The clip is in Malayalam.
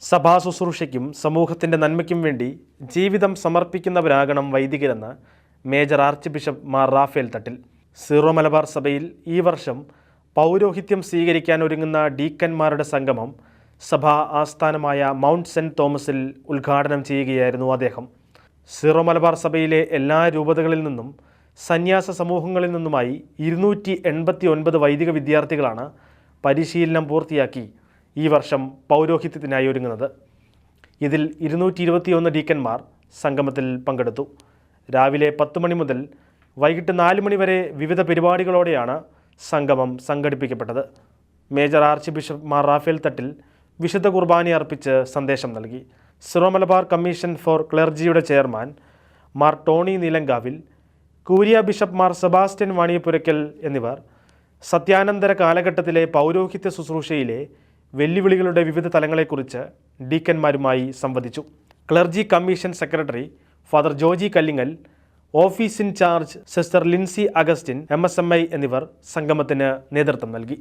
സഭാ ശുശ്രൂഷയ്ക്കും സമൂഹത്തിൻ്റെ നന്മയ്ക്കും വേണ്ടി ജീവിതം സമർപ്പിക്കുന്നവരാകണം വൈദികരെന്ന് major archbishop Mar Raphael Thattil. Syro Malabar സഭയിൽ ഈ വർഷം പൗരോഹിത്യം സ്വീകരിക്കാൻ ഒരുങ്ങുന്ന ഡീക്കന്മാരുടെ സംഗമം സഭാ ആസ്ഥാനമായ മൗണ്ട് സെൻറ്റ് തോമസിൽ ഉദ്ഘാടനം ചെയ്യുകയായിരുന്നു അദ്ദേഹം. സീറോ മലബാർ സഭയിലെ എല്ലാ രൂപതകളിൽ നിന്നും സന്യാസ സമൂഹങ്ങളിൽ നിന്നുമായി 289 വൈദിക വിദ്യാർത്ഥികളാണ് പരിശീലനം പൂർത്തിയാക്കി ഈ വർഷം പൗരോഹിത്യത്തിനായി ഒരുങ്ങുന്നത്. ഇതിൽ 221 ഡീക്കന്മാർ സംഗമത്തിൽ പങ്കെടുത്തു. രാവിലെ 10 മണി മുതൽ വൈകിട്ട് 4 മണി വരെ വിവിധ പരിപാടികളോടെയാണ് സംഗമം സംഘടിപ്പിക്കപ്പെട്ടത്. Major archbishop Mar Raphael Thattil വിശുദ്ധ കുർബാന അർപ്പിച്ച് സന്ദേശം നൽകി. സിറോ മലബാർ കമ്മീഷൻ ഫോർ ക്ലർജിയുടെ chairman Mar Tony Neelankavil, curia bishop Mar Sebastian Vaniyapurackal എന്നിവർ സത്യാനന്തര കാലഘട്ടത്തിലെ പൗരോഹിത്യ ശുശ്രൂഷയിലെ വെല്ലുവിളികളുടെ വിവിധ തലങ്ങളെക്കുറിച്ച് ഡീക്കന്മാരുമായി സംവദിച്ചു. Clergy commission secretary father Joji Kallingal, office in charge sister Lincy Augustine, MSMI എന്നിവർ സംഗമത്തിന് നേതൃത്വം നൽകി.